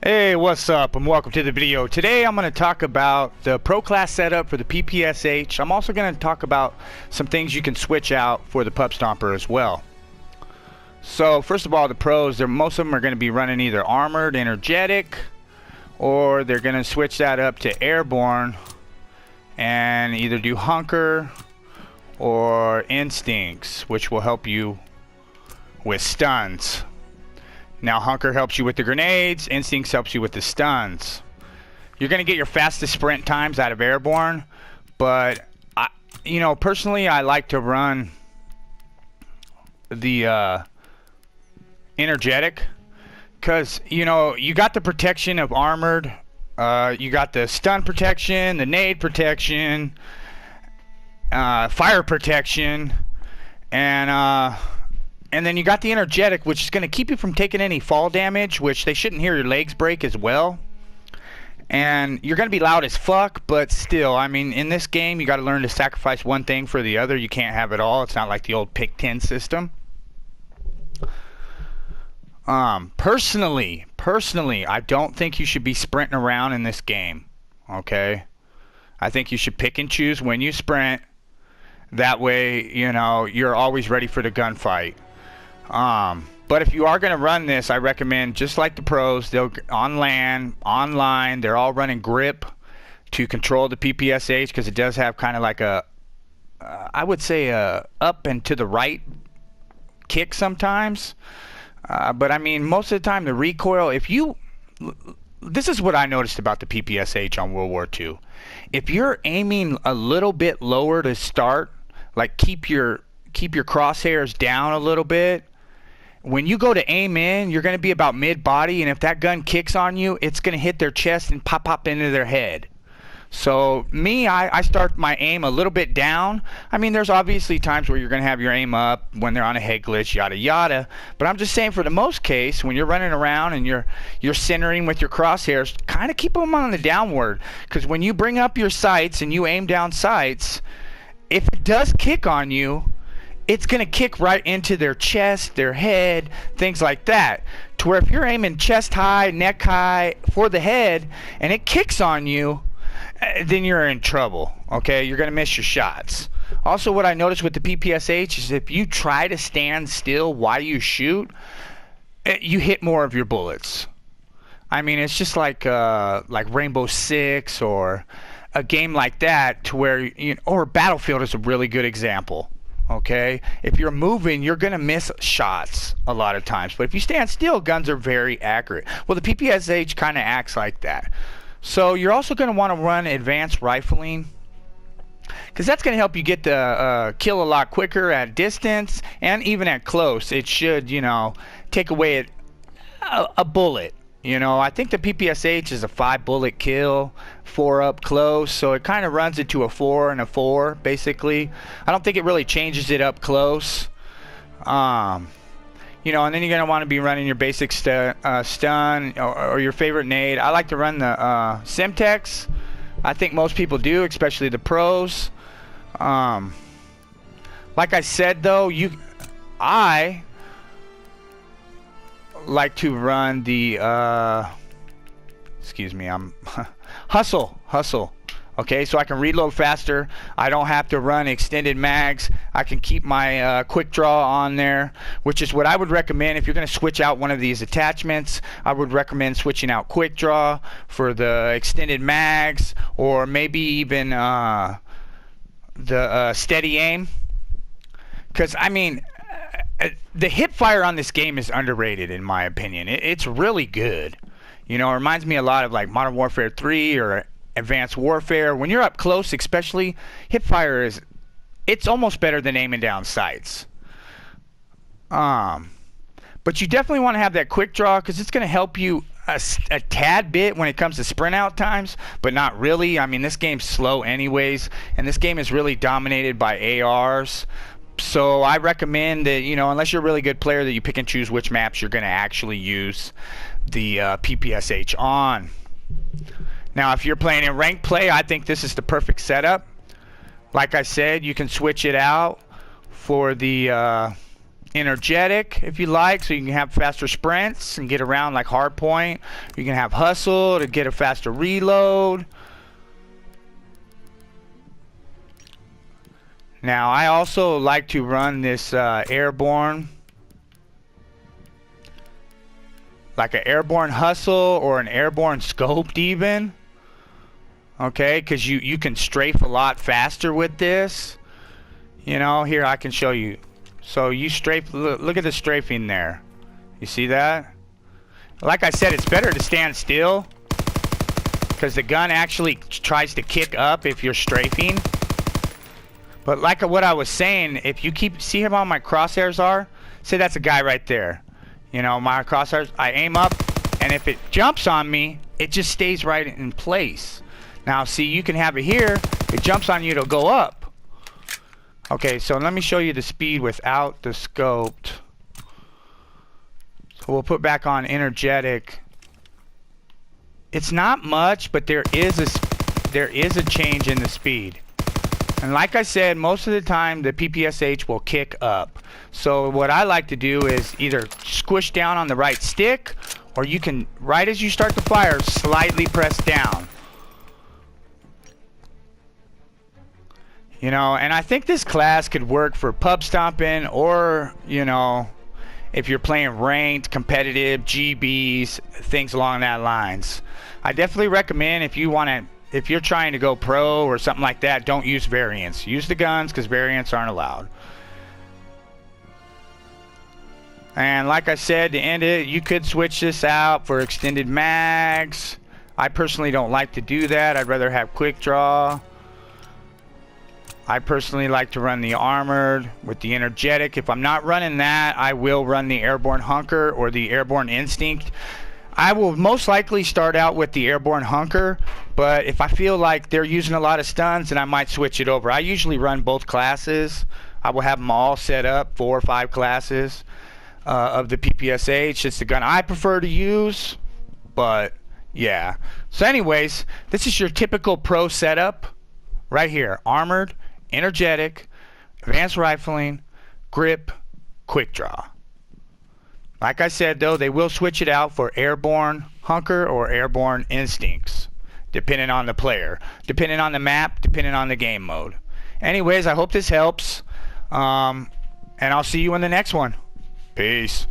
Hey, what's up, and welcome to the video. Today I'm going to talk about the Pro Class setup for the PPSH. I'm also going to talk about some things you can switch out for the Pup Stomper as well. So first of all, the pros, most of them are going to be running either armored, energetic, or they're going to switch that up to airborne and either do hunker or instincts, which will help you with stuns. Now hunker helps you with the grenades, instincts helps you with the stuns. You're going to get your fastest sprint times out of airborne, but personally I like to run the energetic because you got the protection of armored, you got the stun protection, the nade protection, fire protection, and then you got the energetic, which is going to keep you from taking any fall damage, which they shouldn't hear your legs break as well. And you're going to be loud as fuck, but still, I mean, in this game, you got to learn to sacrifice one thing for the other. You can't have it all. It's not like the old pick 10 system. Personally, I don't think you should be sprinting around in this game. Okay? I think you should pick and choose when you sprint. That way, you're always ready for the gunfight. But if you are going to run this, I recommend, just like the pros, they'll on land, online, they're all running grip to control the PPSH because it does have kind of like I would say a up and to the right kick sometimes. But I mean, most of the time the recoil, this is what I noticed about the PPSH on World War II. If you're aiming a little bit lower to start, like keep your crosshairs down a little bit, when you go to aim in, you're going to be about mid-body, and if that gun kicks on you, it's going to hit their chest and pop into their head. So me, I start my aim a little bit down. I mean, there's obviously times where you're going to have your aim up when they're on a head glitch, yada yada. But I'm just saying, for the most case, when you're running around and you're centering with your crosshairs, kind of keep them on the downward. Because when you bring up your sights and you aim down sights, if it does kick on you, it's going to kick right into their chest, their head, things like that. To where if you're aiming chest high, neck high for the head, and it kicks on you, then you're in trouble, okay? You're going to miss your shots. Also, what I noticed with the PPSH is if you try to stand still while you shoot, you hit more of your bullets. I mean, it's just like Rainbow Six or a game like that, to where, or Battlefield is a really good example. Okay, if you're moving, you're gonna miss shots a lot of times, but if you stand still, guns are very accurate. Well, the PPSH kind of acts like that. So you're also going to want to run advanced rifling, because that's going to help you get the kill a lot quicker at distance and even at close. It should, take away a bullet. I think the PPSH is a 5-bullet kill, 4 up close, so it kind of runs it to a 4 and a 4, basically. I don't think it really changes it up close. And then you're going to want to be running your basic stun or your favorite nade. I like to run the Simtex. I think most people do, especially the pros. Like I said, though, I like to run the hustle. Okay, so I can reload faster. I don't have to run extended mags. I can keep my quick draw on there, which is what I would recommend if you're going to switch out one of these attachments. I would recommend switching out quick draw for the extended mags, or maybe even the steady aim. Because I mean, the hip fire on this game is underrated in my opinion. It's really good. It reminds me a lot of like Modern Warfare 3 or Advanced Warfare. When you're up close, especially, hip fire it's almost better than aiming down sights. But you definitely want to have that quick draw, because it's going to help you a tad bit when it comes to sprint out times, but not really. I mean, this game's slow anyways, and this game is really dominated by ARs. So I recommend that, unless you're a really good player, that you pick and choose which maps you're going to actually use the PPSH on. Now, if you're playing in ranked play, I think this is the perfect setup. Like I said, you can switch it out for the energetic if you like, so you can have faster sprints and get around like hardpoint. You can have hustle to get a faster reload. Now I also like to run this airborne, like an airborne hustle or an airborne scoped even. Okay, because you can strafe a lot faster with this. You know, here I can show you. So you strafe, look at the strafing there. You see that? Like I said, it's better to stand still because the gun actually tries to kick up if you're strafing. But like what I was saying, if you see how my crosshairs are? Say that's a guy right there. You know, my crosshairs, I aim up, and if it jumps on me, it just stays right in place. Now see, you can have it here, if it jumps on you, it'll go up. Okay, so let me show you the speed without the scoped. So we'll put back on energetic. It's not much, but there is a change in the speed. And like I said, most of the time the PPSH will kick up. So what I like to do is either squish down on the right stick, or you can, right as you start to fire, slightly press down. You know, and I think this class could work for pub stomping, or, you know, if you're playing ranked, competitive, GBs, things along that lines. I definitely recommend if you're trying to go pro or something like that, don't use variants. Use the guns because variants aren't allowed. And like I said, to end it, you could switch this out for extended mags. I personally don't like to do that. I'd rather have quick draw. I personally like to run the armored with the energetic. If I'm not running that, I will run the airborne hunker or the airborne instinct. I will most likely start out with the airborne hunker, but if I feel like they're using a lot of stuns, then I might switch it over. I usually run both classes. I will have them all set up, 4 or 5 classes of the PPSH. It's the gun I prefer to use, but yeah. So anyways, this is your typical pro setup right here. Armored, energetic, advanced rifling, grip, quick draw. Like I said though, they will switch it out for airborne hunker or airborne instincts, depending on the player, depending on the map, depending on the game mode. Anyways, I hope this helps, and I'll see you in the next one. Peace.